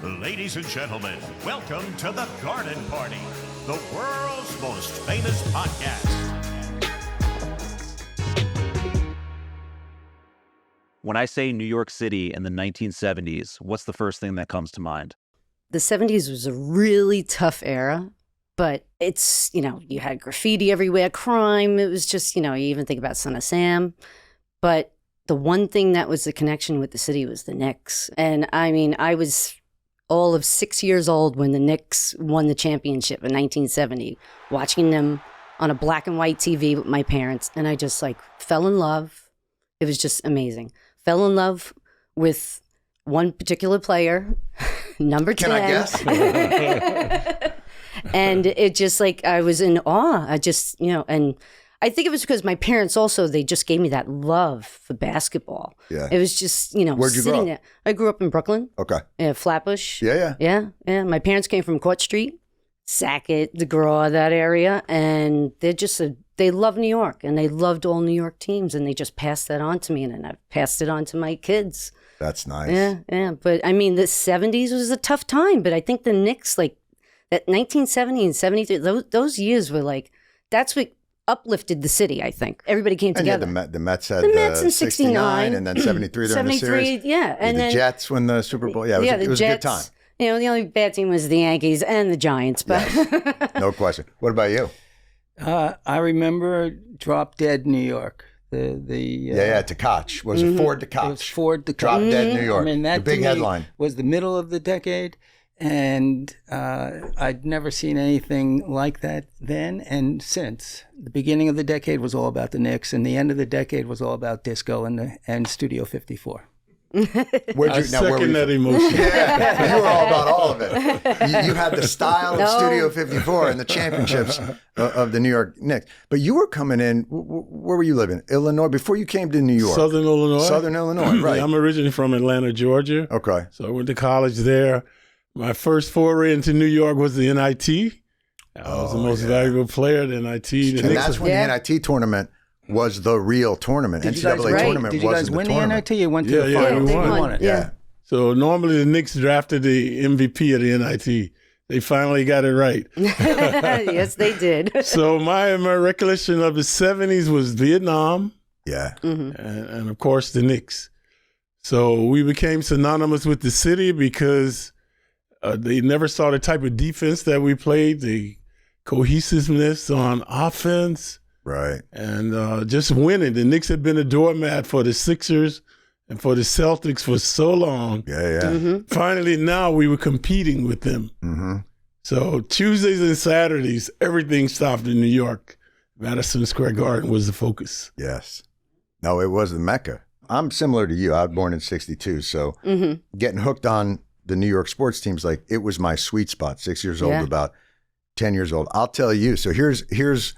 Ladies and gentlemen, welcome to the Garden Party, the world's most famous podcast. When I say New York City in the 1970s, what's the first thing that comes to mind? The 70s was a really tough era, but it's, you had graffiti everywhere, crime. It was just, you even think about Son of Sam. But the one thing that was the connection with the city was the Knicks. And I mean, I was all of 6 years old when the Knicks won the championship in 1970, watching them on a black and white TV with my parents. And I just fell in love. It was just amazing. Fell in love with one particular player, number 10. Can I guess? And it just I was in awe. I just, and I think it was because my parents also, they just gave me that love for basketball. Yeah. It was just, Where'd you grow up? there. I grew up in Brooklyn. Okay. Yeah, Flatbush. Yeah. Yeah. My parents came from Court Street, Sackett, DeGraw, that area. And they're just, they love New York and they loved all New York teams. And they just passed that on to me. And then I've passed it on to my kids. That's nice. Yeah. But I mean, the 70s was a tough time. But I think the Knicks, that 1970 and 73, those years were that's what uplifted the city, I think. Everybody came together. And the Mets had the Mets in 69. And then 73 during the series. Yeah. And the then Jets win the Super Bowl. Yeah, it was a good time. The only bad team was the Yankees and the Giants. But Yes. No question. What about you? I remember Drop Dead New York. Takac. Was it Ford Takac? It was Ford Takac. Drop Dead New York. I mean, that the big to me headline. was the middle of the decade. And I'd never seen anything like that then and since. The beginning of the decade was all about the Knicks, and the end of the decade was all about disco and Studio 54. I second that emotion. Yeah, you were all about all of it. You had the style of Studio 54 and the championships of the New York Knicks. But you were coming in, where were you living? Illinois, before you came to New York? Southern Illinois, right. Yeah, I'm originally from Atlanta, Georgia. Okay. So I went to college there. My first foray into New York was the NIT. I was the most valuable player at NIT. And that's when the NIT tournament was the real tournament. NCAA tournament. Did you guys win the NIT? You went to the Yeah, finals. we You won. won it. Yeah. So normally the Knicks drafted the MVP of the NIT. They finally got it right. yes, they did. So my recollection of the 70s was Vietnam. Yeah. And of course the Knicks. So we became synonymous with the city because they never saw the type of defense that we played, the cohesiveness on offense. Right. And just winning. The Knicks had been a doormat for the Sixers and for the Celtics for so long. Yeah. Finally, now we were competing with them. So Tuesdays and Saturdays, everything stopped in New York. Madison Square Garden was the focus. Yes. No, it was the Mecca. I'm similar to you. I was born in 62. So getting hooked on the New York sports teams, it was my sweet spot, 6 years old, about 10 years old. I'll tell you. So here's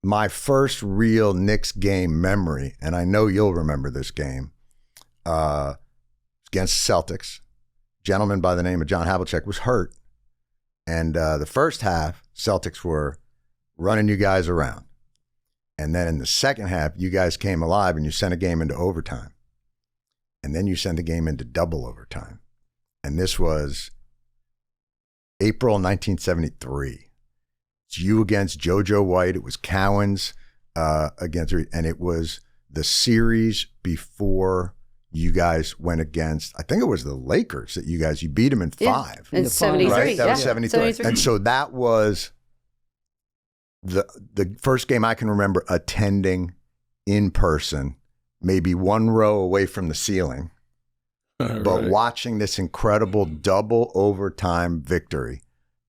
my first real Knicks game memory, and I know you'll remember this game, against Celtics. A gentleman by the name of John Havlicek was hurt. And the first half, Celtics were running you guys around. And then in the second half, you guys came alive and you sent a game into overtime. And then you sent the game into double overtime. And this was April 1973. It's you against JoJo White. It was Cowens against, and it was the series before you guys went against, I think it was the Lakers that you beat them in 5. In 73. Right? That was 73. 73. And so that was the first game I can remember attending in person, maybe one row away from the ceiling. But watching this incredible double overtime victory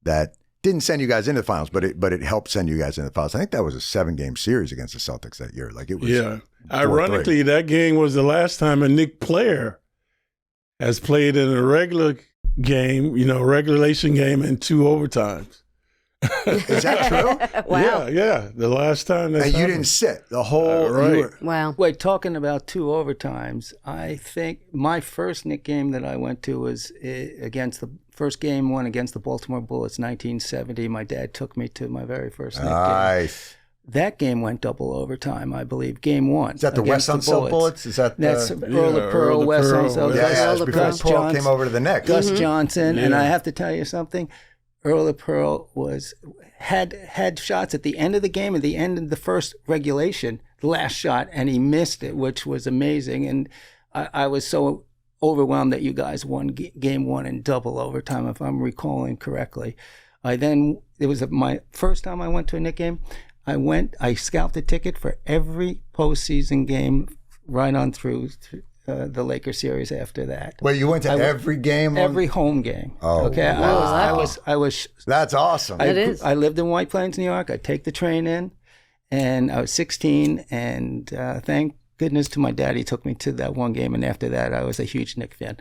that didn't send you guys into the finals, but it helped send you guys into the finals. I think that was a 7-game series against the Celtics that year. It was 4-3. Ironically, that game was the last time a Knicks player has played in a regular game, regulation game in 2 overtimes. Is that true? Wow. Yeah. The last time that and you didn't sit the whole right. Wow. Wait, talking about 2 overtimes, I think my first Knicks game that I went to was against the first game one against the Baltimore Bullets, 1970. My dad took me to my very first Knicks game. that game went double overtime, I believe. Game 1. Is that the West Sunset Bullets? Is that That's Earl of Pearl, West Sunset. Yeah, Gus before Pearl came over to the Knicks. Gus Johnson, and I have to tell you something. Earl of Pearl had shots at the end of the game, at the end of the first regulation, the last shot, and he missed it, which was amazing. And I was so overwhelmed that you guys won game 1 in double overtime, if I'm recalling correctly. It was my first time I went to a Knicks game. I scalped a ticket for every postseason game right on through the Lakers series after that. Well, you went to every game? Every home game. Oh, okay. wow. I was. That's awesome. I lived in White Plains, New York. I'd take the train in, and I was 16, and thank goodness to my dad, he took me to that one game, and after that, I was a huge Knicks fan.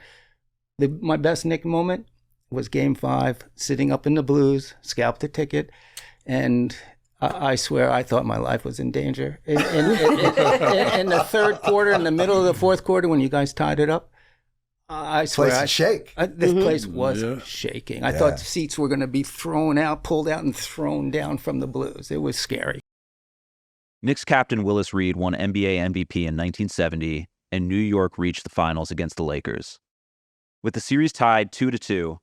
My best Knicks moment was Game 5, sitting up in the Blues, scalped a ticket, and I swear I thought my life was in danger. In the third quarter, in the middle of the fourth quarter, when you guys tied it up, I swear this place was shaking. I thought seats were going to be pulled out and thrown down from the Blues. It was scary. Knicks captain Willis Reed won NBA MVP in 1970, and New York reached the finals against the Lakers. With the series tied 2-2,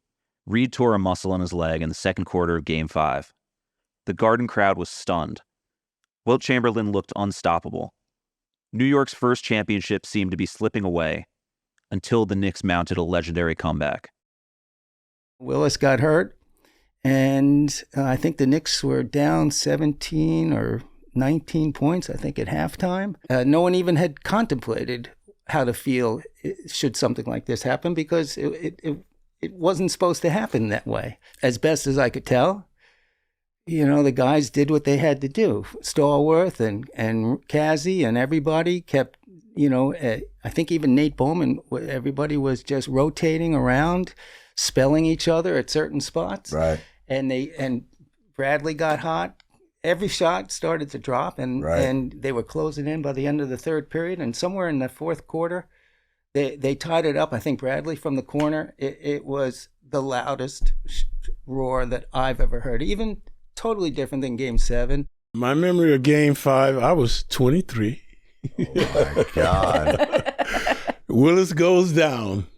Reed tore a muscle in his leg in the second quarter of Game 5. The Garden crowd was stunned. Wilt Chamberlain looked unstoppable. New York's first championship seemed to be slipping away until the Knicks mounted a legendary comeback. Willis got hurt, and I think the Knicks were down 17 or 19 points, I think, at halftime. No one even had contemplated how to feel should something like this happen, because it wasn't supposed to happen that way. As best as I could tell, the guys did what they had to do. Stallworth and Cassie and everybody kept, I think even Nate Bowman, everybody was just rotating around, spelling each other at certain spots. Right. And Bradley got hot. Every shot started to drop, and they were closing in by the end of the third period. And somewhere in the fourth quarter, they tied it up. I think Bradley from the corner, it was the loudest roar that I've ever heard. Even totally different than Game 7. My memory of Game 5, I was 23. Oh, my God. Willis goes down.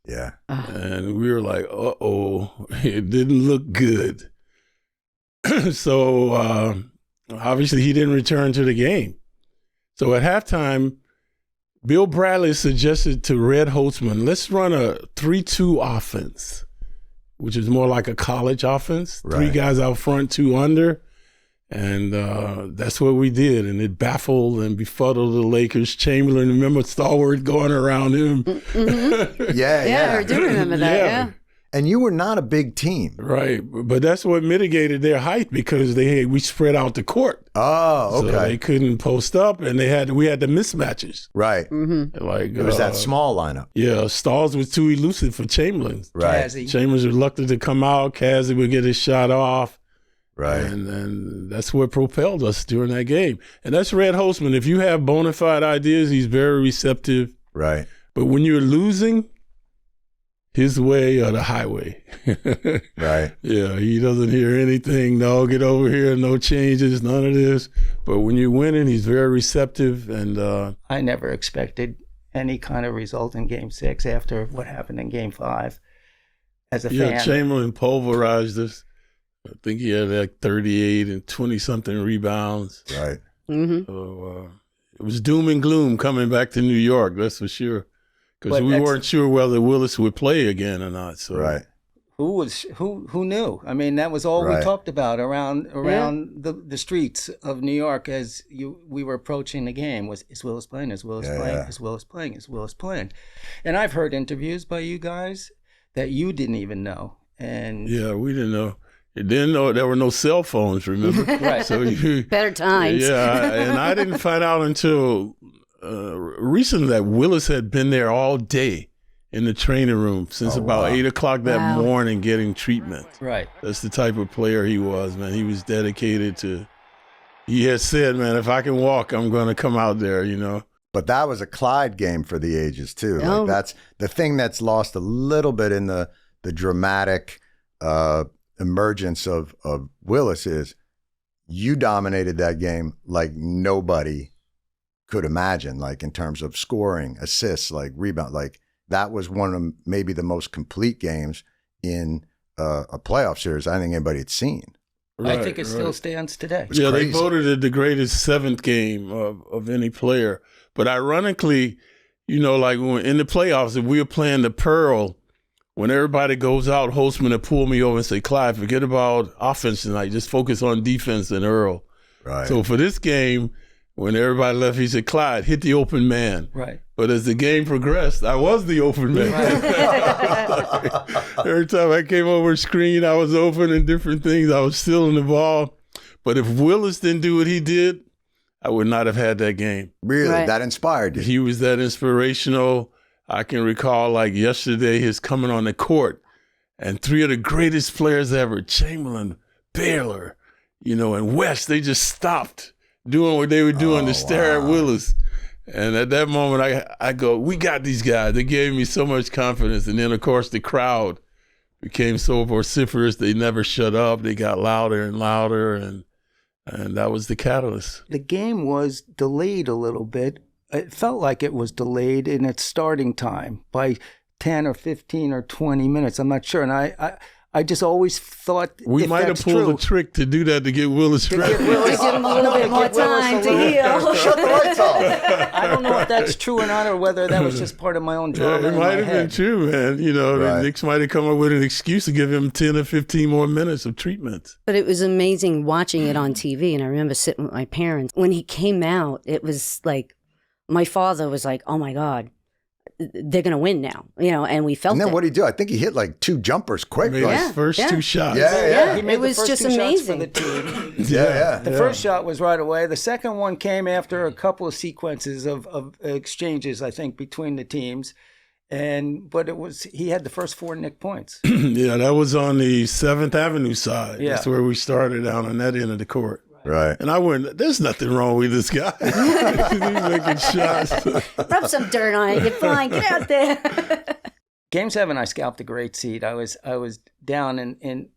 Yeah. And we were like, uh-oh, it didn't look good. So obviously he didn't return to the game. So at halftime, Bill Bradley suggested to Red Holzman, let's run a 3-2 offense, which is more like a college offense. Right. 3 guys out front, 2 under. And that's what we did. And it baffled and befuddled the Lakers. Chamberlain, remember Stallworth going around him? Mm-hmm. Yeah, I do remember that, yeah. And you were not a big team. Right. But that's what mitigated their height, because we spread out the court. Oh, okay. So they couldn't post up, and we had the mismatches. Right. Mm-hmm. Like it was that small lineup. Yeah, Stalls was too elusive for Chamberlain. Right. Cassie. Chamberlain was reluctant to come out. Cassie would get his shot off. Right. And that's what propelled us during that game. And that's Red Holzman. If you have bona fide ideas, he's very receptive. Right. But when you're losing, his way or the highway. Right. Yeah, he doesn't hear anything. No, get over here. No changes, none of this. But when you're winning, he's very receptive. And I never expected any kind of result in Game 6 after what happened in Game 5 as a fan. Yeah, Chamberlain pulverized us. I think he had like 38 and 20-something rebounds. Right. Mm-hmm. So it was doom and gloom coming back to New York, that's for sure. Because we weren't sure whether Willis would play again or not. So. Right. Who knew? I mean, that was all we talked about around the streets of New York as we were approaching the game. Is Willis playing? Is Willis playing? Yeah. Is Willis playing? Is Willis playing? And I've heard interviews by you guys that you didn't even know. And yeah, we didn't know. You didn't know there were no cell phones. Remember? Right. So better times. Yeah, and I didn't find out until recently that Willis had been there all day in the training room since about 8 o'clock that morning getting treatment. Right. That's the type of player he was, man. He was dedicated to, he had said, man, if I can walk, I'm going to come out there, you know. But that was a Clyde game for the ages, too. Oh. Like that's the thing that's lost a little bit in the dramatic emergence of Willis is you dominated that game like nobody could imagine, like in terms of scoring, assists, like rebound. Like that was one of maybe the most complete games in a playoff series I think anybody had seen. Right, I think it still stands today. Yeah, crazy. They voted it the greatest seventh game of any player. But ironically, you know, like when in the playoffs, if we were playing the Pearl, when everybody goes out, Holzman would pull me over and say, Clyde, forget about offense tonight. Just focus on defense and Earl. Right. So for this game, when everybody left, he said, Clyde, hit the open man. Right. But as the game progressed, I was the open man. Right. Every time I came over screen, I was open and different things. I was still in the ball. But if Willis didn't do what he did, I would not have had that game. Really? Right. That inspired you? He was that inspirational. I can recall like yesterday his coming on the court and three of the greatest players ever, Chamberlain, Baylor, you know, and West, they just stopped doing what they were doing to stare at Willis. And at that moment, I go, we got these guys. They gave me so much confidence. And then, of course, the crowd became so vociferous. They never shut up. They got louder and louder, and that was the catalyst. The game was delayed a little bit. It felt like it was delayed in its starting time by 10 or 15 or 20 minutes. I'm not sure. And I just always thought we might have pulled a trick to do that to get Willis ready. To give him a little bit more time to heal. Shut the lights off. I don't know if that's true or not, or whether that was just part of my own drama. It might have been true, man. You know, the Knicks might have come up with an excuse to give him 10 or 15 more minutes of treatment. But it was amazing watching it on TV. And I remember sitting with my parents. When he came out, it was like, my father was like, oh my God, they're going to win now, you know, and we felt And then it. what did he do? I think he hit like 2 jumpers quick. Made Like, his first 2 shots. Yeah. He made It was the first just 2 amazing. shots for the team. Yeah. The first shot was right away. The second one came after a couple of sequences of exchanges, I think, between the teams. But he had the first 4 Knick points. Yeah, that was on the 7th Avenue side. Yeah. That's where we started down on that end of the court. Right. And I went, there's nothing wrong with this guy. He's making shots. Rub some dirt on it. You're fine. Get out there. Game 7, I scalped a great seat. I was down in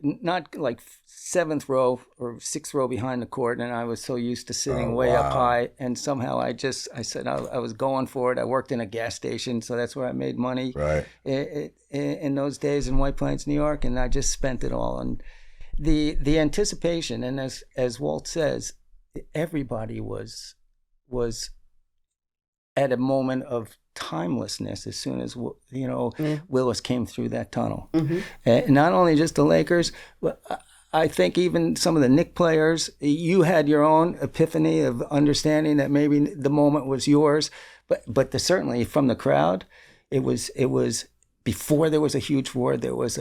not like 7th row or 6th row behind the court, and I was so used to sitting way up high. And somehow I said I was going for it. I worked in a gas station, so that's where I made money. Right. In those days in White Plains, New York, and I just spent it all. And the anticipation, and as Walt says, everybody was at a moment of timelessness as soon as Willis came through that tunnel. Mm-hmm. Not only just the Lakers, but I think even some of the Knicks players, you had your own epiphany of understanding that maybe the moment was yours, but certainly from the crowd, it was before there was a huge roar. There was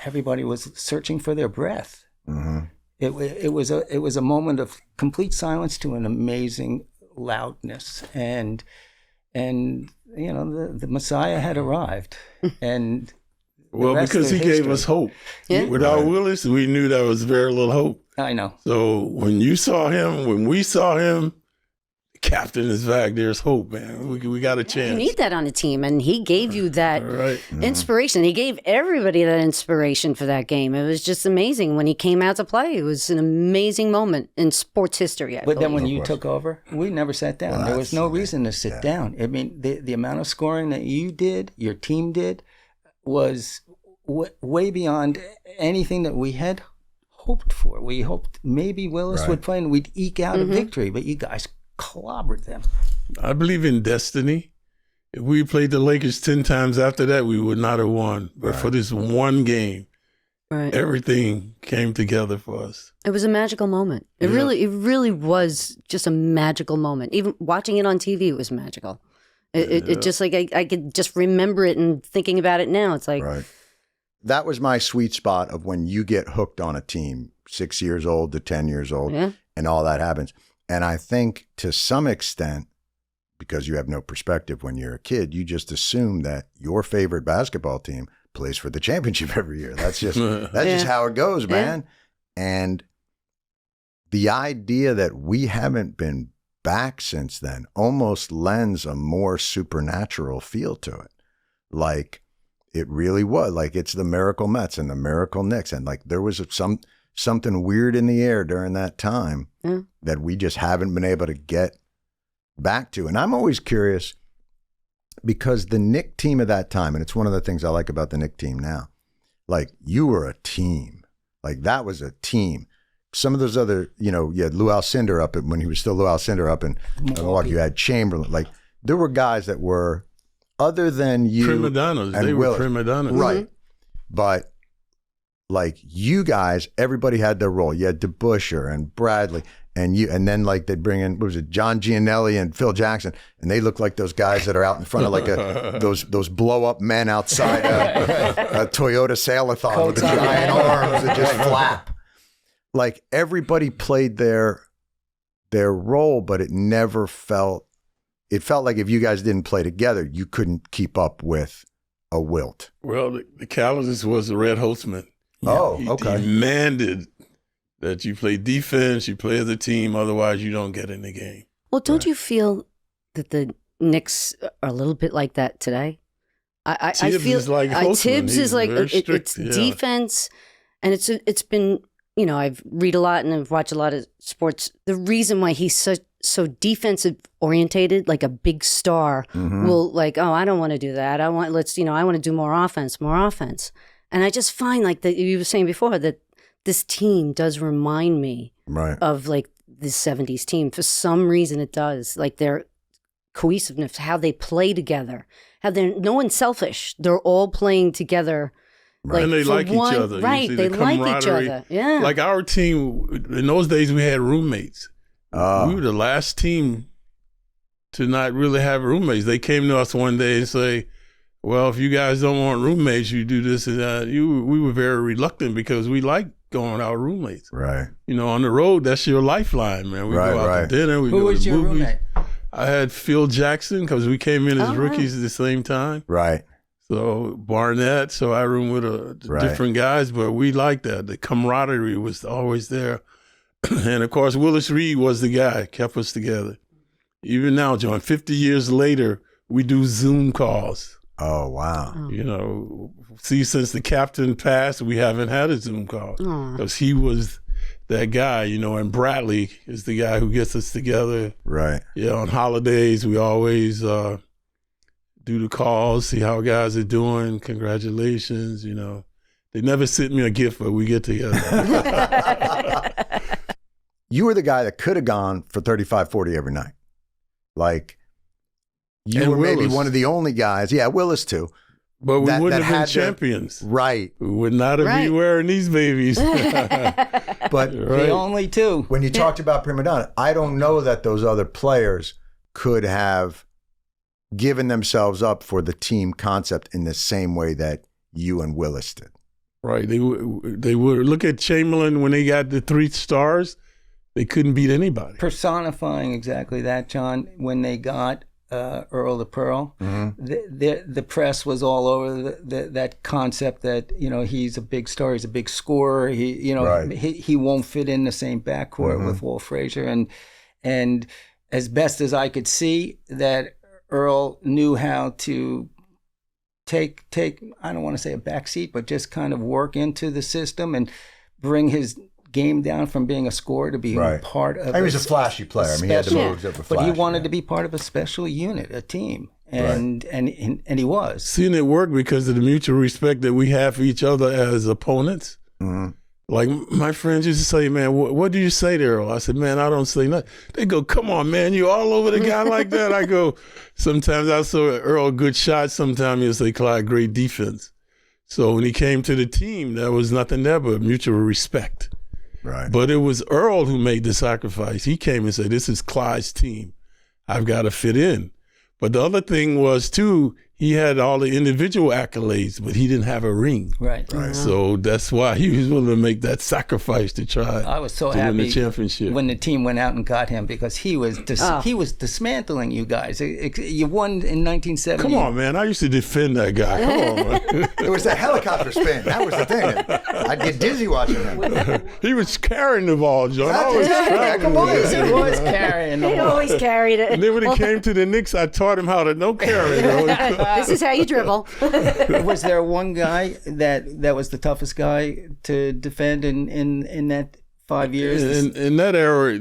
everybody was searching for their breath. Mm-hmm. It was a moment of complete silence to an amazing loudness, and the Messiah had arrived, and well, because he gave us hope. Yeah. Without Willis, we knew there was very little hope. I know. So when we saw him, captain is back. There's hope, man. We got a chance. You need that on a team, and he gave you that right. inspiration. He gave everybody that inspiration for that game. It was just amazing when he came out to play. It was an amazing moment in sports history. But then when you took over, we never sat down. Well, there was no reason to sit down. I mean, the amount of scoring that you did, your team did, was way beyond anything that we had hoped for. We hoped maybe Willis would play and we'd eke out a victory, but you guys clobbered them. I believe in destiny. If we played the Lakers 10 times after that, we would not have won. But for this one game, everything came together for us. It was a magical moment. It really was just a magical moment. Even watching it on TV, it was magical. It just like I could just remember it, and thinking about it now, it's like that was my sweet spot of when you get hooked on a team, 6 years old to 10 years old, and all that happens. And I think to some extent, because you have no perspective when you're a kid, you just assume that your favorite basketball team plays for the championship every year. That's just just how it goes, man. And the idea that we haven't been back since then almost lends a more supernatural feel to it. Like it really was. Like it's the miracle Mets and the miracle Knicks. And like there was something weird in the air during that time that we just haven't been able to get back to. And I'm always curious because the Knicks team of that time, and it's one of the things I like about the Knicks team now, like you were a team. Like that was a team. Some of those other, you had Lou Alcindor up when he was still Lou Alcindor up in Milwaukee. You had Chamberlain. Like there were guys that were other than you. Prima donnas. They were prima donnas. Right. But like you guys, everybody had their role. You had DeBusschere and Bradley and then like they'd bring in, what was it, John Giannelli and Phil Jackson. And they look like those guys that are out in front of like those blow up men outside a Toyota Sail-a-thon with the giant arms that just flap. Like everybody played their role, but it never felt like if you guys didn't play together, you couldn't keep up with a Wilt. Well, the catalyst was the Red Holzman. Oh, okay. He demanded that you play defense, you play as a team, otherwise you don't get in the game. Well, don't you feel that the Knicks are a little bit like that today? I feel is like Holzman. Tibbs is like Strict, it's defense, and it's been I've read a lot and I've watched a lot of sports. The reason why he's so defensive orientated, like a big star, will like, oh, I don't want to do that. I want to do more offense. And I just find like that you were saying before that this team does remind me of like the 70s team. For some reason it does. Like their cohesiveness, how they play together, no one's selfish. They're all playing together. Like, and they like each other. Right, they like each other. Yeah. Like our team, in those days we had roommates. We were the last team to not really have roommates. They came to us one day and say, well, if you guys don't want roommates, you do this and that. We were very reluctant because we like going with our roommates. Right. On the road, that's your lifeline, man. We go out to dinner. Who was your roommate? I had Phil Jackson because we came in as rookies at the same time. Right. So Barnett, so I roomed with different guys, but we liked that. The camaraderie was always there. And of course, Willis Reed was the guy, kept us together. Even now, John, 50 years later, we do Zoom calls. Oh, wow. Since the captain passed, we haven't had a Zoom call because he was that guy, and Bradley is the guy who gets us together. Right. Yeah, on holidays, we always do the calls, see how guys are doing. Congratulations, They never sent me a gift, but we get together. You were the guy that could have gone for 35-40 every night. Like, you were maybe one of the only guys. Yeah, Willis too. But we wouldn't have been champions. Right. We would not have been wearing these babies. But the only two. When you talked about prima donna, I don't know that those other players could have given themselves up for the team concept in the same way that you and Willis did. Right. They would look at Chamberlain when they got the 3 stars. They couldn't beat anybody. Personifying exactly that, John, when they got Earl the Pearl, the press was all over that concept that, he's a big star, he's a big scorer, he won't fit in the same backcourt with Walt Frazier. And as best as I could see, that Earl knew how to take I don't want to say a backseat, but just kind of work into the system and bring his game down from being a scorer to being part of. He was a flashy player. He had the moves that were flashy. But he wanted to be part of a special unit, a team, and he was. Seeing it work because of the mutual respect that we have for each other as opponents. Mm-hmm. Like my friends used to say, man, what do you say to Earl? I said, man, I don't say nothing. They go, come on, man, you all over the guy like that? I go, sometimes I saw Earl a good shot. Sometimes he'll say, Clyde, great defense. So when he came to the team, there was nothing there but mutual respect. Right. But it was Earl who made the sacrifice. He came and said, this is Clyde's team. I've got to fit in. But the other thing was, too, he had all the individual accolades, but he didn't have a ring. Right. So that's why he was willing to make that sacrifice to try I was so to happy win the championship. When the team went out and got him because he was dismantling you guys. You won in 1970. Come on, man. I used to defend that guy. Come on, man. It was the helicopter spin. That was the thing. I'd get dizzy watching him. He was carrying the ball, John. He was carrying the ball. He always carried it. And then when he came to the Knicks, I taught him how to no carry. This is how you dribble. Was there one guy that was the toughest guy to defend in that 5 years? In that era,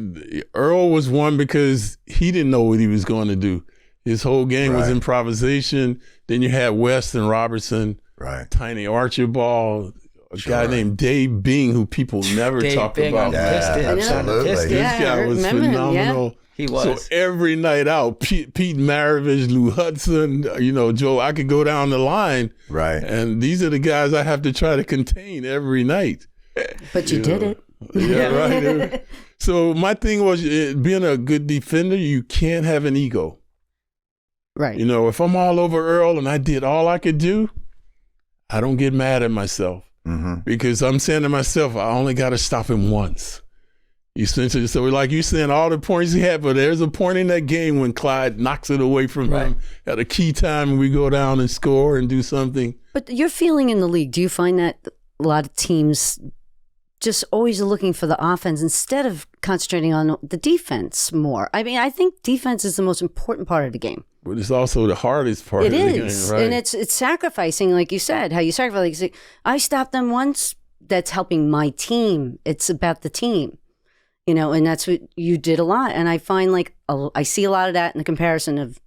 Earl was one because he didn't know what he was going to do. His whole game was improvisation. Then you had West and Robertson, Tiny Archibald, a guy named Dave Bing, who people never talk about. Absolutely. This guy was phenomenal. He was. So every night out, Pete Maravich, Lou Hudson, Joe, I could go down the line. Right. And these are the guys I have to try to contain every night. But you did it. Yeah, right. So my thing was, being a good defender, you can't have an ego. Right. If I'm all over Earl and I did all I could do, I don't get mad at myself. Because I'm saying to myself, I only got to stop him once. Essentially, so like you saying, all the points he had, but there's a point in that game when Clyde knocks it away from him at a key time, and we go down and score and do something. But your feeling in the league, do you find that a lot of teams just always are looking for the offense instead of concentrating on the defense more? I mean, I think defense is the most important part of the game. But it's also the hardest part of the game, right? And it's sacrificing, like you said, how you sacrifice. Like, I stopped them once, that's helping my team. It's about the team, and that's what you did a lot. And I find I see a lot of that in the comparison of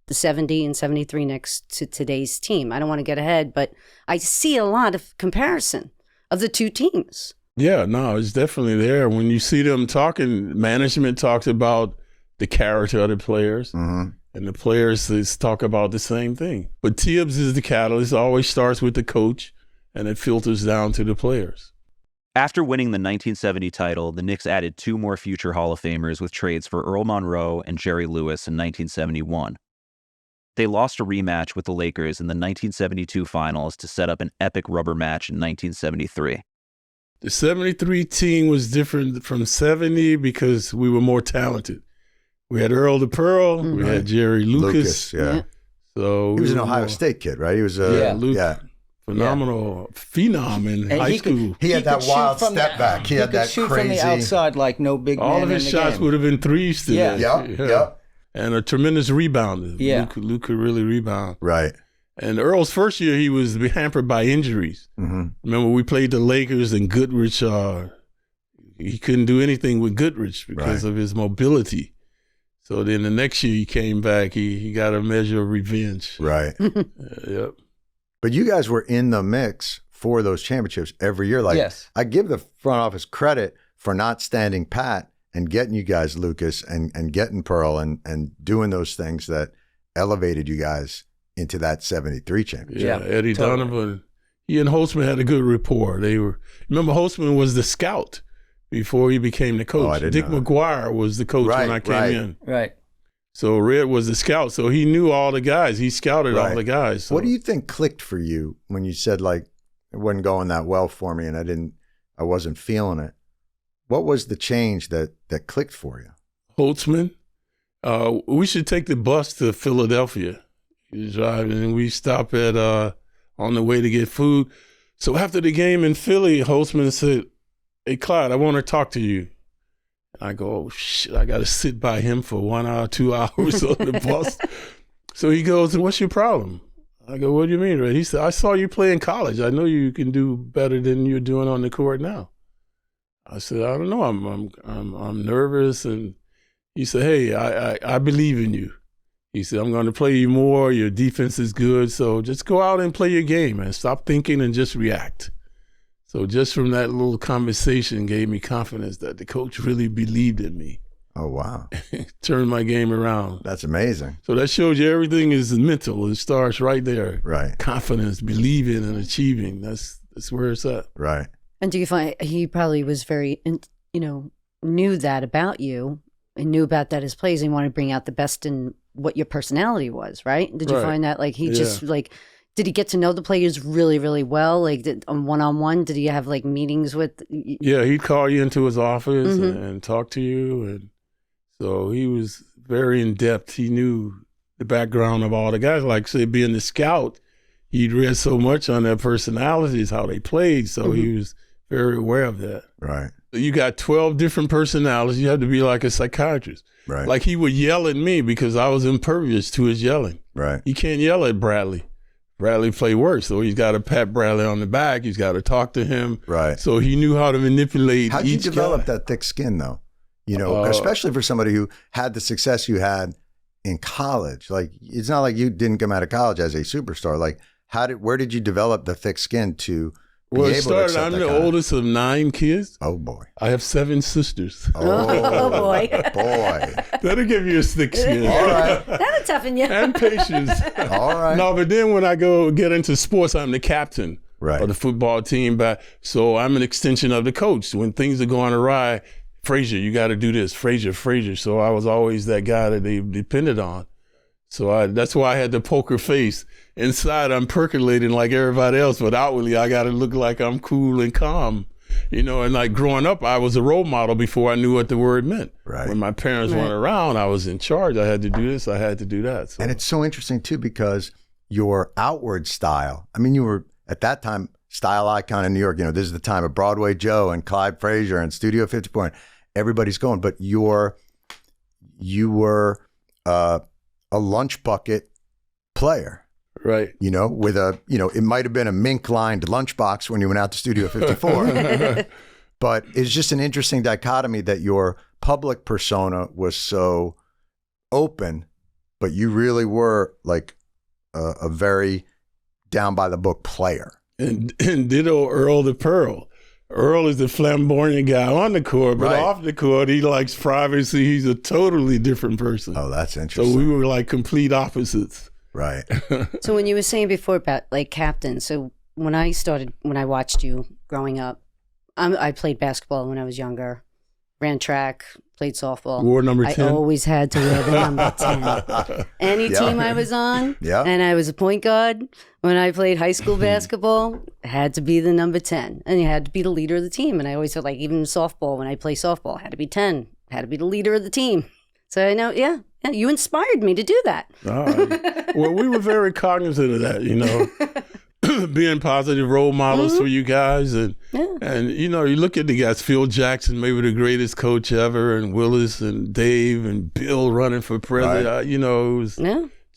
the 70 and 73 Knicks to today's team. I don't want to get ahead, but I see a lot of comparison of the two teams. Yeah, no, it's definitely there. When you see them talking, management talks about the character of the players. And the players talk about the same thing. But Tibbs is the catalyst. It always starts with the coach, and it filters down to the players. After winning the 1970 title, the Knicks added 2 more future Hall of Famers with trades for Earl Monroe and Jerry Lewis in 1971. They lost a rematch with the Lakers in the 1972 finals to set up an epic rubber match in 1973. The 73 team was different from 70 because we were more talented. We had Earl the Pearl. We had Jerry Lucas. Yeah. So he was an Ohio State kid, right? He was phenomenal phenom in high school. He had that wild step back. He had that shoot crazy. From the outside like no big man. All of his shots would have been threes today. Yeah. And a tremendous rebounder. Yeah. Luke could really rebound. Right. And Earl's first year, he was hampered by injuries. Remember, we played the Lakers and Goodrich. He couldn't do anything with Goodrich because of his mobility. So then the next year he came back, he got a measure of revenge. Right. Yep. But you guys were in the mix for those championships every year. I give the front office credit for not standing pat and getting you guys Lucas and getting Pearl and doing those things that elevated you guys into that 73 championship. Yeah, Eddie Donovan. He and Holzman had a good rapport. Remember Holzman was the scout before he became the coach. Dick McGuire was the coach when I came in. Right. So Red was the scout. So he knew all the guys. He scouted all the guys. So. What do you think clicked for you when you said it wasn't going that well for me and I wasn't feeling it? What was the change that clicked for you? Holzman. We should take the bus to Philadelphia. He driving and we stop at on the way to get food. So after the game in Philly, Holzman said, "Hey, Clyde, I want to talk to you." And I go, "Oh, shit, I got to sit by him for 1 hour, 2 hours on the bus." So he goes, "What's your problem?" I go, "What do you mean, Red?" He said, "I saw you play in college. I know you can do better than you're doing on the court now." I said, "I don't know. I'm nervous." And he said, "Hey, I believe in you." He said, "I'm going to play you more. Your defense is good. So just go out and play your game and stop thinking and just react." So just from that little conversation gave me confidence that the coach really believed in me. Oh, wow. Turned my game around. That's amazing. So that shows you everything is mental. It starts right there. Right. Confidence, believing and achieving. That's where it's at. Right. And do you find he probably was very, knew that about you and knew about that as plays and wanted to bring out the best in what your personality was, right? Did you find that did he get to know the players really, really well? On one-on-one, did he have meetings with? Yeah, he'd call you into his office and talk to you. And so he was very in-depth. He knew the background of all the guys. Like, say, being the scout, he'd read so much on their personalities, how they played. So he was very aware of that. Right. You got 12 different personalities. You have to be like a psychiatrist. Right. Like he would yell at me because I was impervious to his yelling. Right. You can't yell at Bradley. Bradley played worse, so he's got to pat Bradley on the back. He's got to talk to him. Right. So he knew how to manipulate How'd you each develop guy. that thick skin, though? You know, especially for somebody who had the success you had in college. Like, it's not like you didn't come out of college as a superstar. Like, where did you develop the thick skin to be Well, able it started, to accept I'm that the kind of- oldest of 9 kids. Oh, boy. I have 7 sisters. Oh, boy. Boy. That'll give you a thick skin. All right. That'll toughen you. And patience. All right. No, but then when I go get into sports, I'm the captain Right. of the football team. So I'm an extension of the coach. When things are going awry, Frazier, you got to do this. Frazier. So I was always that guy that they depended on. So that's why I had the poker face. Inside, I'm percolating like everybody else, but outwardly, I got to look like I'm cool and calm. You know, and like growing up, I was a role model before I knew what the word meant. Right. When my parents weren't around, I was in charge. I had to do this. I had to do that. So. And it's so interesting, too, because your outward style, I mean, you were, at that time, style icon in New York. You know, this is the time of Broadway Joe and Clyde Frazier and Studio 54. And everybody's going. But you were a lunch bucket player. Right. You know, with it might have been a mink-lined lunchbox when you went out to Studio 54. But it's just an interesting dichotomy that your public persona was so open, but you really were like a very down-by-the-book player. And ditto Earl the Pearl. Earl is the flamboyant guy on the court, but Right. off the court, he likes privacy. He's a totally different person. Oh, that's So interesting. we were like complete opposites. Right. So when you were saying before about like captain, so when I watched you growing up, I played basketball when I was younger, ran track, played softball. Wore number 10. I always had to wear the number 10. Any Yeah. team I was on, Yeah. and I was a point guard. When I played high school basketball, it had to be the number 10. And you had to be the leader of the team. And I always felt like even softball, when I play softball, I had to be 10, had to be the leader of the team. So I know, yeah, you inspired me to do that. All right. Well, we were very cognizant of that, you know, being positive role models for you guys. And, you know, you look at the guys, Phil Jackson, maybe the greatest coach ever, and Willis and Dave and Bill running for president. Right. You know, it was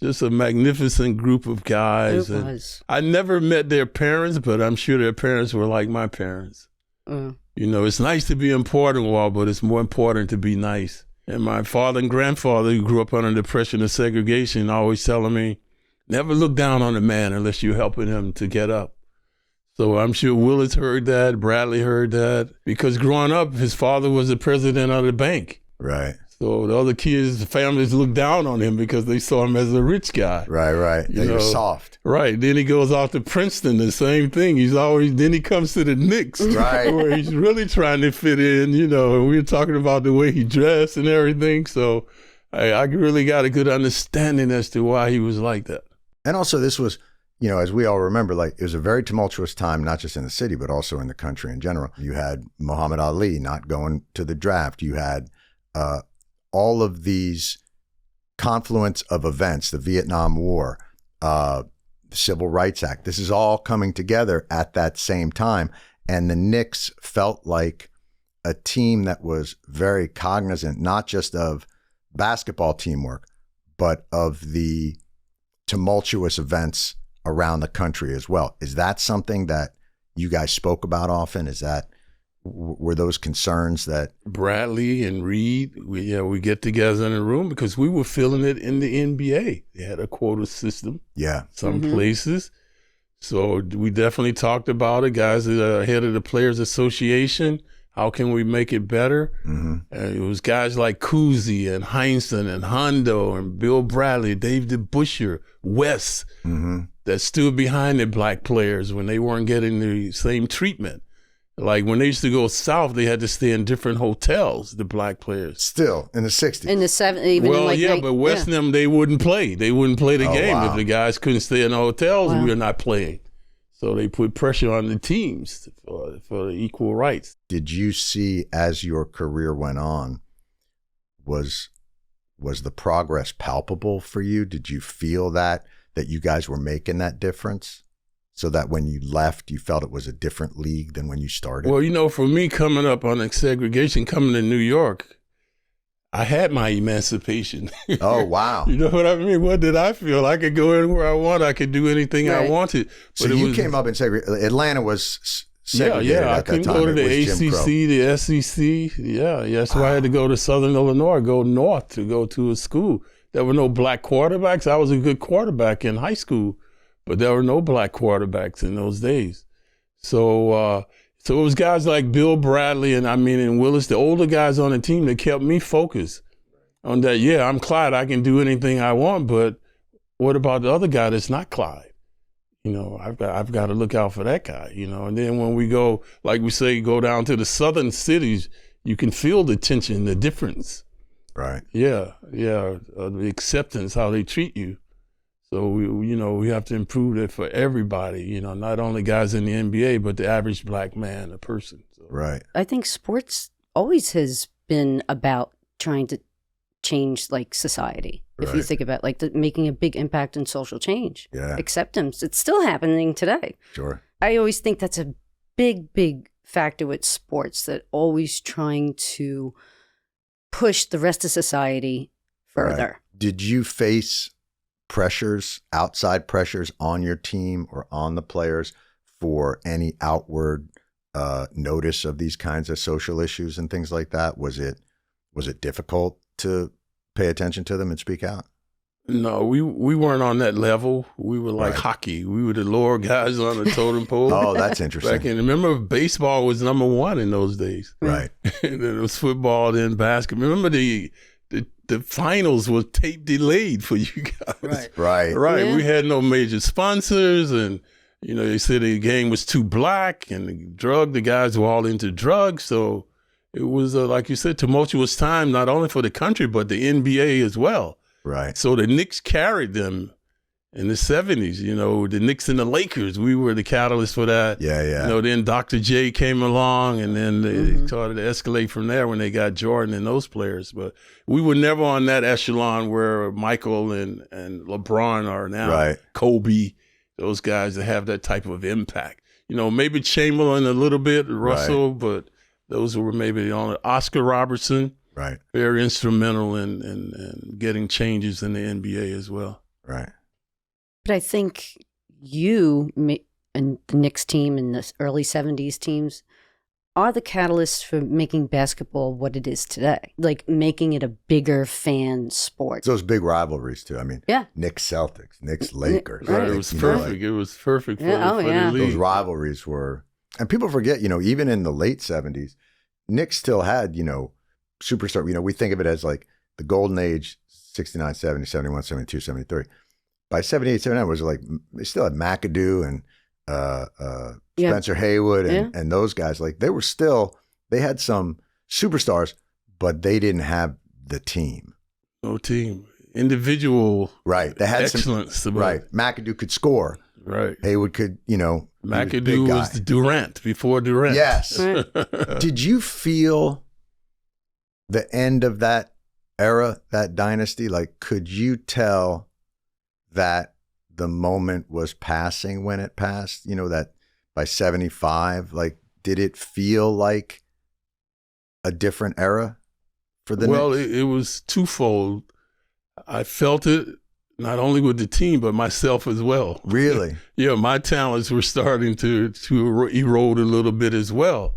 just a magnificent group of guys. It And was. I never met their parents, but I'm sure their parents were like my parents. Mm. You know, it's nice to be important, Walt, but it's more important to be nice. And my father and grandfather, who grew up under the depression and segregation, always telling me, never look down on a man unless you're helping him to get up. So I'm sure Willis heard that, Bradley heard that, because growing up, his father was the president of the bank. Right. So the other kids, the families looked down on him because they saw him as a rich guy. Right. You You're know, soft. Right. Then he goes off to Princeton, the same thing. Then he comes to the Knicks, Right. where he's really trying to fit in, you know, and we were talking about the way he dressed and everything. So I really got a good understanding as to why he was like that. And also this was, you know, as we all remember, like it was a very tumultuous time, not just in the city, but also in the country in general. You had Muhammad Ali not going to the draft. You had all of these confluence of events, the Vietnam War, the Civil Rights Act. This is all coming together at that same time. And the Knicks felt like a team that was very cognizant, not just of basketball teamwork, but of the tumultuous events around the country as well. Is that something that you guys spoke about often? Were those concerns that Bradley and Reed, we get together in a room because we were feeling it in the NBA. They had a quota system. Some places. So we definitely talked about it. Guys that are head of the Players Association, how can we make it better? It was guys like Cousy and Heinsohn and Hondo and Bill Bradley, Dave DeBusschere, Wes, that stood behind the black players when they weren't getting the same treatment. Like when they used to go south, they had to stay in different hotels, the black players. still in the 60s? In the 70s, even Well, in like yeah, but West and them, they wouldn't play. They wouldn't play the game. wow. If the guys couldn't stay in the hotels, we were not playing. So they put pressure on the teams for equal rights. Did you see as your career went on, was the progress palpable for you? Did you feel that you guys were making that difference? So that when you left, you felt it was a different league than when you started? Well, you know, for me coming up on segregation, coming to New York, I had my emancipation. Oh, wow. You know what I mean? What did I feel? I could go anywhere I want. I could do anything I wanted. So you came up and Atlanta was segregated I at that couldn't time. go to the It was Jim Crow. ACC, the SEC. Yeah, that's why I had to go to Southern Illinois, go north to go to a school. There were no black quarterbacks. I was a good quarterback in high school, but there were no black quarterbacks in those days. So it was guys like Bill Bradley and Willis, the older guys on the team that kept me focused on that. Yeah, I'm Clyde. I can do anything I want, but what about the other guy that's not Clyde? You know, I've got to look out for that guy, you know. And then when we go, like we say, go down to the southern cities, you can feel the tension, the difference. Right. Yeah, the acceptance, how they treat you. So we have to improve that for everybody, you know, not only guys in the NBA, but the average black man, a person. So. Right. I think sports always has been about trying to change like society. If you think about like making a big impact in social change, acceptance, it's still happening today. Sure. I always think that's a big factor with sports, that always trying to push the rest of society further. Right. Did you face pressures, outside pressures on your team or on the players for any outward notice of these kinds of social issues and things like that? Was it difficult to pay attention to them and speak out? No, we weren't on that level. We were like hockey. We were the lower guys on the totem pole. Oh, that's interesting. Remember, baseball was number one in those days. Right. And then it was football, then basketball. Remember the finals was tape delayed for you guys. Right. Yeah. We had no major sponsors, and you know, they said the game was too black, and the guys were all into drugs. So it was, like you said, tumultuous time, not only for the country, but the NBA as well. Right. So the Knicks carried them in the 70s, you know, the Knicks and the Lakers. We were the catalyst for that. Yeah. You know, then Dr. J came along, and then they started to escalate from there when they got Jordan and those players. But we were never on that echelon where Michael and LeBron are now. Right. Kobe, those guys that have that type of impact. You know, maybe Chamberlain a little bit, Russell, but those were maybe the only. Oscar Robertson. Right. Very instrumental in getting changes in the NBA as well. Right. But I think you and the Knicks team and the early 70s teams are the catalysts for making basketball what it is today, like making it a bigger fan sport. Those big rivalries too. I mean, Knicks Celtics, Knicks Lakers. Right. It was perfect. It was perfect for the league. Those rivalries were, and people forget, you know, even in the late 70s, Knicks still had, you know, superstar, you know, we think of it as like the golden age, 69, 70, 71, 72, 73. By 78, 79, it was like, they still had McAdoo and Spencer Haywood and those guys. Like they had some superstars, but they didn't have the team. No team. Individual They had excellence. McAdoo could score. Right. Haywood could, you know. McAdoo was the Durant before Durant. Yes. Did you feel the end of that era, that dynasty? Like, could you tell that the moment was passing when it passed? You know, that by 75, like, did it feel like a different era for the Knicks? It was twofold. I felt it not only with the team, but myself as well. Really? Yeah, my talents were starting to erode a little bit as well.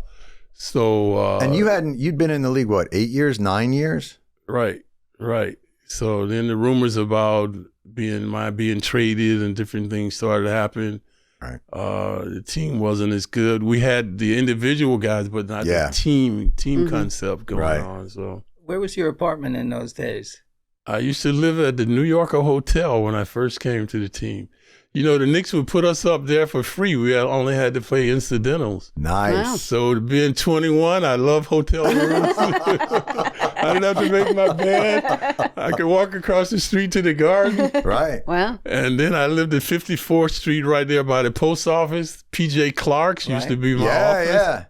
So and you'd been in the league, what, 8 years, 9 years? Right. So then the rumors about being traded and different things started to happen. Right. The team wasn't as good. We had the individual guys, but not the team concept going on. So where was your apartment in those days? I used to live at the New Yorker Hotel when I first came to the team. You know, the Knicks would put us up there for free. We only had to pay incidentals. Nice. Wow. So being 21, I love hotel rooms. I didn't have to make my bed. I could walk across the street to the garden. Right. Wow. And then I lived at 54th Street right there by the post office. PJ Clark's used to be my office. Yeah.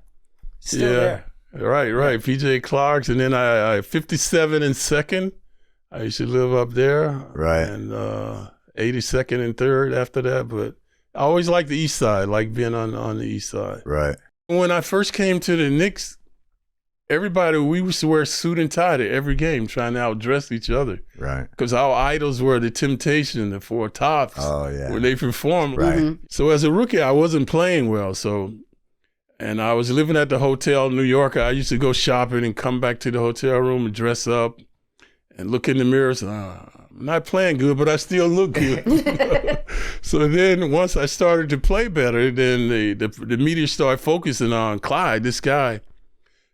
Still there. Right. PJ Clark's. And then I 57 and 2nd. I used to live up there. Right. And 82nd and 3rd after that. But I always liked the east side, like being on the east side. Right. When I first came to the Knicks, everybody, we used to wear suit and tie to every game, trying to outdress each other. Right. Because our idols were the Temptation, the Four Tops. Oh, yeah. When they performed. Right. So as a rookie, I wasn't playing well. And I was living at the hotel in New York. I used to go shopping and come back to the hotel room and dress up and look in the mirror and say, I'm not playing good, but I still look good. So then once I started to play better, then the media started focusing on Clyde, this guy.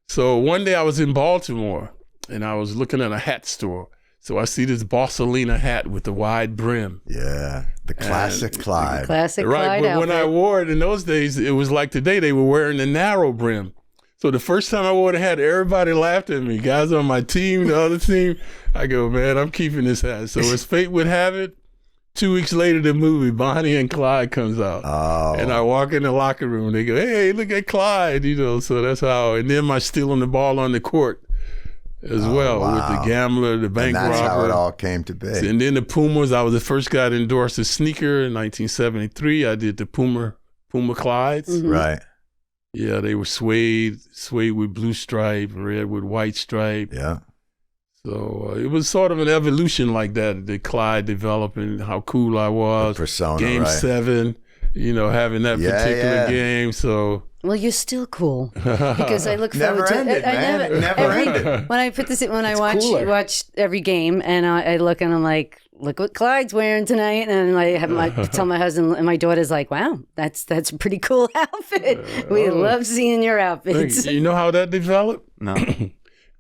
So one day I was in Baltimore and I was looking at a hat store. So I see this Borsalina hat with the wide brim. Yeah, the classic Clyde. Classic Right, Clyde but outfit. when I wore it in those days, it was like today, they were wearing the narrow brim. So the first time I wore the hat, everybody laughed at me. Guys on my team, the other team, I go, man, I'm keeping this hat. So as fate would have it, 2 weeks later, the movie Bonnie and Clyde comes out. Oh. And I walk in the locker room, they go, hey, look at Clyde, so that's how, and then my stealing the ball on the court as well, wow. with the gambler, the bank And that's robber. how it all came to be. And then the Pumas, I was the first guy to endorse a sneaker in 1973. I did the Puma Clydes. Mhm. Right. Yeah, they were suede with blue stripe, red with white stripe. Yeah. So it was sort of an evolution like that, the Clyde developing, how cool I was. The persona, Game right. 7, having that Yeah, particular yeah. game. So Well, you're still cool because I look Never forward to ended, I man. It never ended. When I put this, when I It's cooler. watch every game, and I look and I'm like, look what Clyde's wearing tonight, and I have tell my husband and my daughter's like, wow, that's a pretty cool outfit. We love seeing your outfits. you know how that developed? No.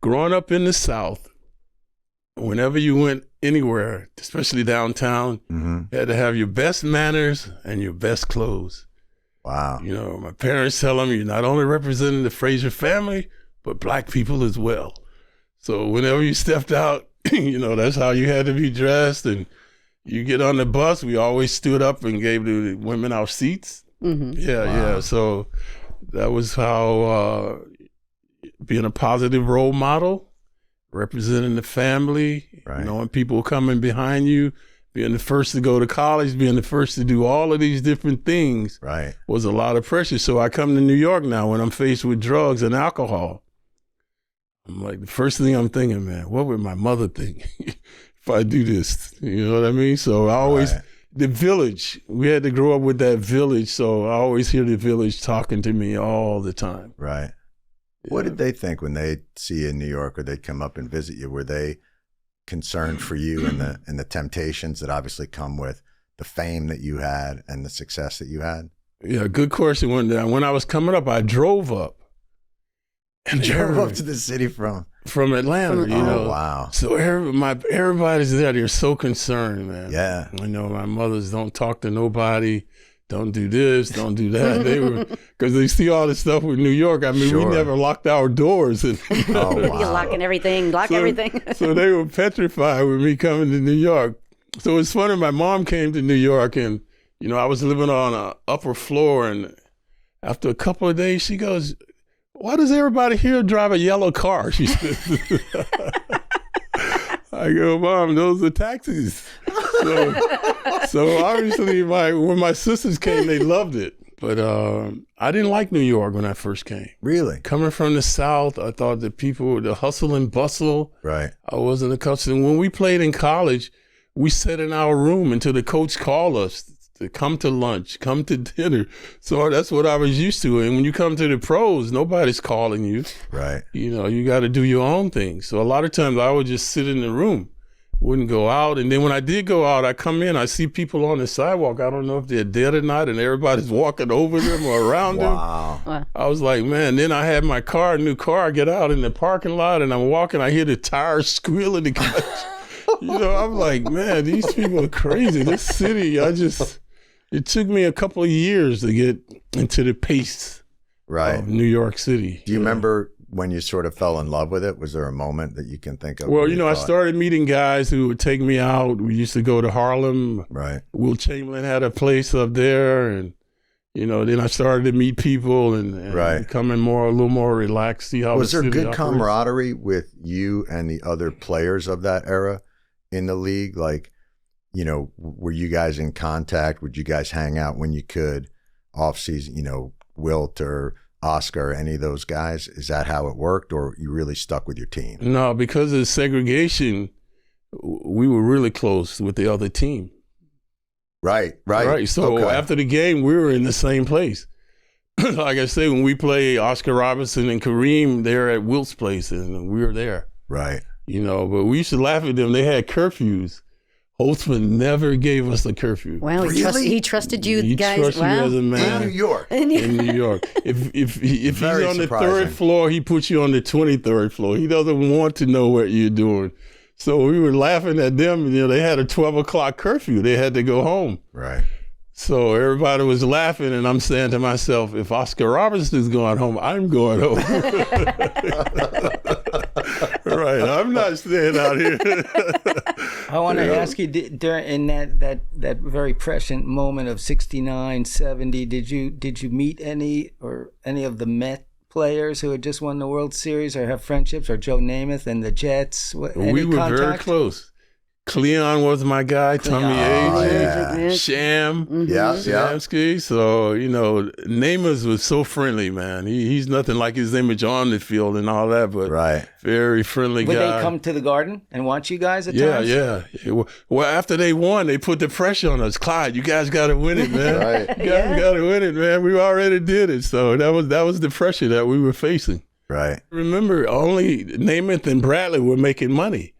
Growing up in the South, whenever you went anywhere, especially downtown, Mhm. you had to have your best manners and your best clothes. Wow. My parents tell them you're not only representing the Frazier family, but black people as well. So whenever you stepped out, that's how you had to be dressed. And you get on the bus, we always stood up and gave the women our seats. Mm-hmm. Yeah. So that was how being a positive role model, representing the family, Right. knowing people coming behind you, being the first to go to college, being the first to do all of these different things Right. was a lot of pressure. So I come to New York now when I'm faced with drugs and alcohol. I'm like, the first thing I'm thinking, man, what would my mother think if I do this? You know what I mean? So I always, Right. the village, we had to grow up with that village. So I always hear the village talking to me all the time. Right. What did they think when they see you in New York or they'd come up and visit you? Were they concerned for you and the temptations that obviously come with the fame that you had and the success that you had? Yeah, good question. When I was coming up, I drove up. And Drove up to the city from Atlanta, Oh, wow. So everybody's there. They're so concerned, man. Yeah. My mothers don't talk to nobody. Don't do this, don't do that. They were, because they see all this stuff with New York. I mean, Sure. we never locked our doors. And, Oh, wow. You're locking everything, everything. so they were petrified with me coming to New York. So it's funny, my mom came to New York and, I was living on an upper floor. And after a couple of days, she goes, why does everybody here drive a yellow car? She said. I go, Mom, those are taxis. So obviously, when my sisters came, they loved it. But I didn't like New York when I first came. Really? Coming from the South, I thought that people, the hustle and bustle, Right. I wasn't accustomed. When we played in college, we sat in our room until the coach called us to come to lunch, come to dinner. So that's what I was used to. And when you come to the pros, nobody's calling you. Right. You got to do your own thing. So a lot of times I would just sit in the room, wouldn't go out. And then when I did go out, I come in, I see people on the sidewalk. I don't know if they're dead or not, and everybody's walking over them or around them. Wow. I was like, man, then I had my car, new car. I get out in the parking lot and I'm walking. I hear the tires squealing. I'm like, man, these people are crazy. This city, it took me a couple of years to get into the pace Right. of New York City. Do you remember when you sort of fell in love with it? Was there a moment that you can think of? Well, where you I thought- started meeting guys who would take me out. We used to go to Harlem. Right. Will Chamberlain had a place up there. And, then I started to meet people and Right. becoming a little more relaxed, see how Was the there city good operates. camaraderie with you and the other players of that era in the league? Like, were you guys in contact? Would you guys hang out when you could off season, Wilt or Oscar, any of those guys? Is that how it worked, or you really stuck with your team? No, because of segregation, we were really close with the other team. Right. So after the game, we were in the same place. Like I say, when we play Oscar Robertson and Kareem, they're at Wilt's place, and we were there. Right. But we used to laugh at them. They had curfews. Holzman never gave us a curfew. Wow, he trusted you guys. Trusted you as a man. In New York. In New York. If he's on the third floor, he puts you on the 23rd floor. He doesn't want to know what you're doing. So we were laughing at them. They had a 12 o'clock curfew. They had to go home. Right. So everybody was laughing, and I'm saying to myself, if Oscar Robertson's going home, I'm going home. Right. I'm not staying out here. I want to ask you, in that very prescient moment of 69, 70, did you meet any of the Met players who had just won the World Series, or have friendships, or Joe Namath and the Jets? We were very close. Cleon was my guy, Tommy Agee, Sham, Shamsky. So, Namath was so friendly, man. He's nothing like his image on the field and all that, but very friendly guy. Would they come to the Garden and watch you guys at times? Yeah. Well, after they won, they put the pressure on us. Clyde, you guys got to win it, man. You guys got to win it, man. We already did it. So that was the pressure that we were facing. Right. Remember, only Namath and Bradley were making money.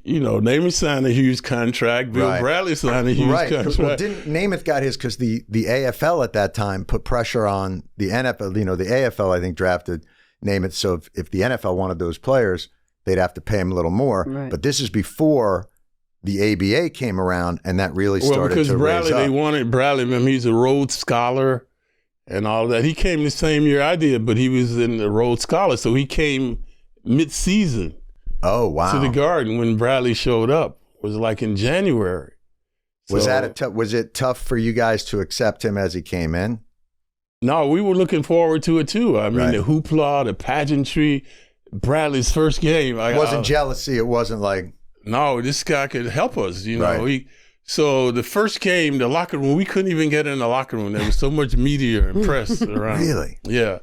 Namath signed a huge contract. Bill Bradley signed a huge contract. Well, didn't Namath got his because the AFL at that time put pressure on the NFL. The AFL, I think, drafted Namath. So if the NFL wanted those players, they'd have to pay him a little more. Right. But this is before the ABA came around, and that really started to Bradley, raise up. They wanted Bradley. Remember, he's a Rhodes Scholar and all that. He came the same year I did, but he was in the Rhodes Scholar. So he came midseason. Oh, wow. To the Garden when Bradley showed up. It was like in January. Was it tough for you guys to accept him as he came in? No, we were looking forward to it too. I mean, the hoopla, the pageantry, Bradley's first game. It wasn't jealousy. It wasn't like... No, this guy could help us, So the first game, the locker room, we couldn't even get in the locker room. There was so much media and press around. Really? Yeah.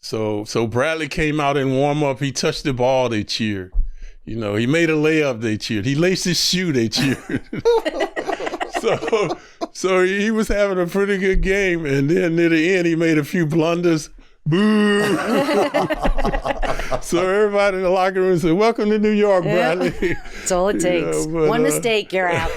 So Bradley came out in warm up. He touched the ball, they cheered. He made a layup, they cheered. He laced his shoe, they cheered. So he was having a pretty good game, and then near the end, he made a few blunders. Boo! So everybody in the locker room said, "Welcome to New York, Bradley." That's all it takes. One mistake, you're out.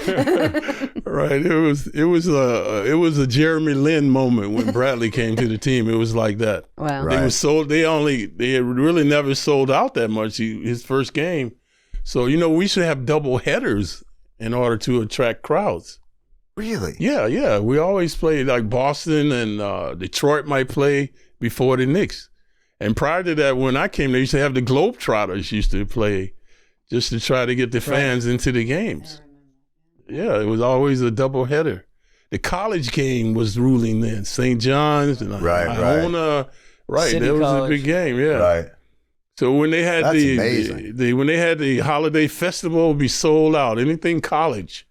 Right. It was a Jeremy Lin moment when Bradley came to the team. It was like that. Wow. They were sold. They had really never sold out that much. His first game. So we should have double headers in order to attract crowds. Really? Yeah. We always played like Boston and Detroit might play before the Knicks. And prior to that, when I came, they used to have the Globetrotters used to play just to try to get the fans into the games. Yeah, it was always a doubleheader. The college game was ruling then. St. John's and Iona. Right, City that was College. a big game, yeah. Right. So when they had That's when they had the holiday festival, it would be sold out. Anything college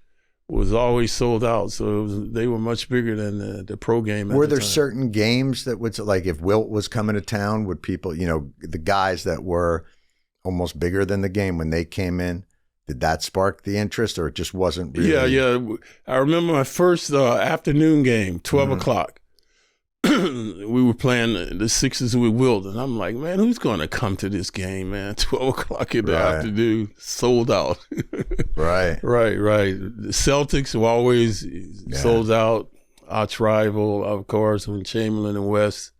was always sold out. So they were much bigger than the pro game. Were there certain games that would, like if Wilt was coming to town, would people, the guys that were almost bigger than the game when they came in, did that spark the interest, or it just wasn't really? Yeah. I remember my first afternoon game, 12 o'clock. We were playing the Sixers with Wilt, and I'm like, man, who's going to come to this game, man? 12 o'clock in the afternoon, sold out. Right. The Celtics were always sold out. Arch rival, of course, when Chamberlain and West,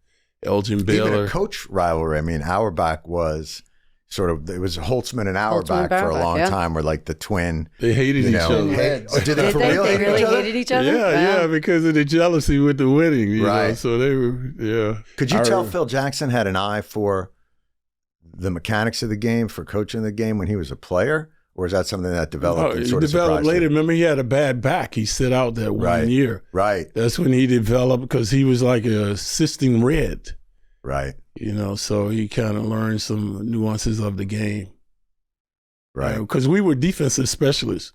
Elgin Baylor. Even a coach rivalry. I mean, Auerbach was it was Holtzman and Auerbach for a long time, were like the twin. They hated each other. Did they for real? They really hated each other? Yeah, because of the jealousy with the winning. You know? So they were, Could you tell Phil Jackson had an eye for the mechanics of the game, for coaching the game when he was a player? Or is that something that developed? He developed later. Remember, he had a bad back. He sit out that 1 year. Right. That's when he developed, because he was like a assisting red. Right. So he kind of learned some nuances of the game. Right. Because we were defensive specialists.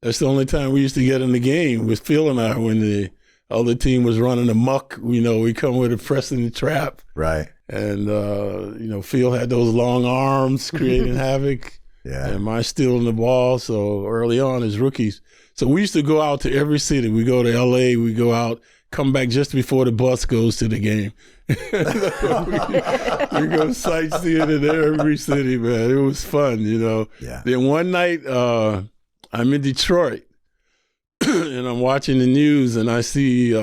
That's the only time we used to get in the game with Phil and I when the other team was running amok. We come with a press in the trap. Right. And, Phil had those long arms creating havoc. Yeah. And mine stealing the ball. So early on as rookies. So we used to go out to every city. We go to L.A., we go out, come back just before the bus goes to the game. We go sightseeing in every city, man. It was fun, Yeah. Then one night, I'm in Detroit, and I'm watching the news, and I see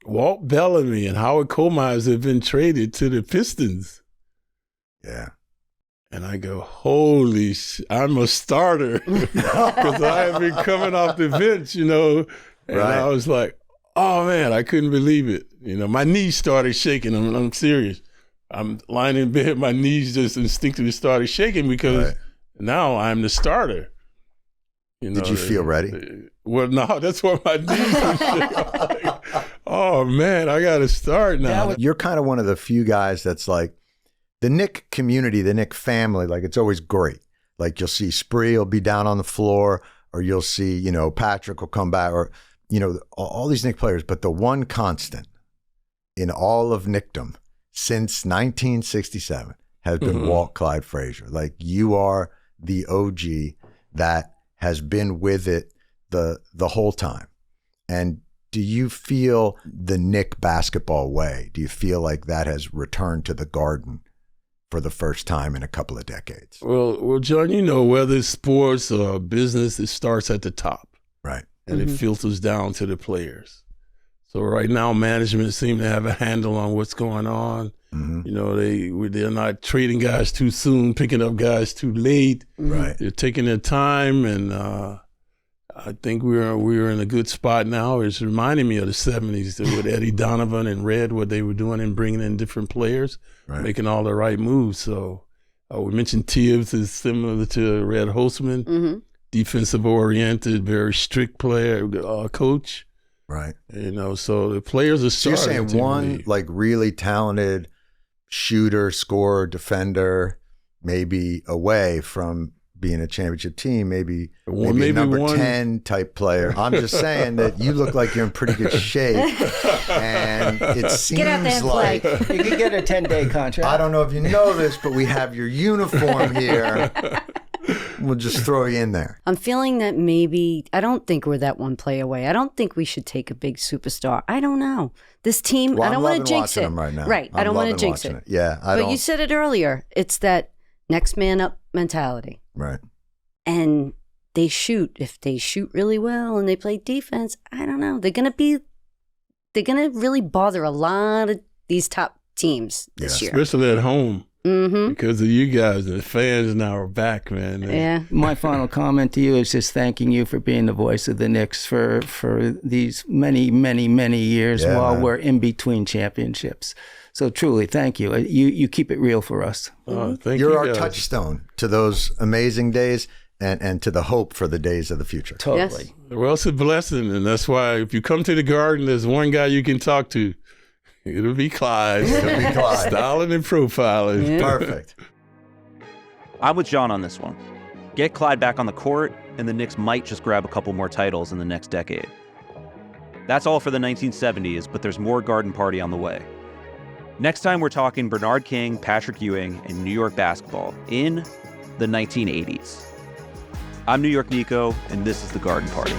Walt Bellamy and Howard Kohlmeier have been traded to the Pistons. Yeah. And I go, holy I'm a starter, because I have been coming off the bench, and Right. I was like, oh, man, I couldn't believe it. My knees started shaking. I'm serious. I'm lying in bed, my knees just instinctively started shaking because now I'm the starter. Did you feel ready? Well, no, that's why my knees were shaking. Like, oh, man, I got to start now. You're kind of one of the few guys that's like, the Knick community, the Knick family, like it's always great. Like you'll see Spree will be down on the floor, or you'll see, Patrick will come back, or, all these Knick players. But the one constant in all of Knickdom since 1967 has been Walt Clyde Frazier. Like you are the OG that has been with it the whole time. And do you feel the Knick basketball way? Do you feel like that has returned to the Garden for the first time in a couple of decades? Well, John, whether it's sports or business, it starts at the top. Right. And it filters down to the players. So right now, management seem to have a handle on what's going on. They're not trading guys too soon, picking up guys too late. Right. They're taking their time, and I think we're in a good spot now. It's reminding me of the 70s with Eddie Donovan and Red, what they were doing and bringing in different players, making all the right moves. So we mentioned Tibbs is similar to Red Holzman, defensive-oriented, very strict player, coach. Right. So the players are starting. So you're saying one like really talented shooter, scorer, defender, maybe away from being a championship team, maybe a number 10 type player. I'm just saying that you look like you're in pretty good shape, and it seems like you could get a 10-day contract. I don't know if you know this, but we have your uniform here. We'll just throw you in there. I'm feeling that maybe, I don't think we're that one play away. I don't think we should take a big superstar. I don't know. This team, Well, I don't want to jinx it. them right now. Right. I don't want to jinx it. Yeah. But you said it earlier. It's that next man up mentality. Right. And they shoot. If they shoot really well and they play defense, I don't know. They're going to really bother a lot of these top teams this year. Especially at home. Because of you guys, the fans now are back, man. Yeah. My final comment to you is just thanking you for being the voice of the Knicks for these many, many, many years while we're in between championships. So truly, thank you. You keep it real for us. Thank You're you our guys. touchstone to those amazing days and to the hope for the days of the future. Totally. Yes. Well, it's a blessing, and that's why if you come to the Garden, there's one guy you can talk to. It'll be Clyde. Styling and profiling. Yeah. Perfect. I'm with John on this one. Get Clyde back on the court, and the Knicks might just grab a couple more titles in the next decade. That's all for the 1970s, but there's more Garden Party on the way. Next time, we're talking Bernard King, Patrick Ewing, and New York basketball in the 1980s. I'm New York Nico, and this is the Garden Party.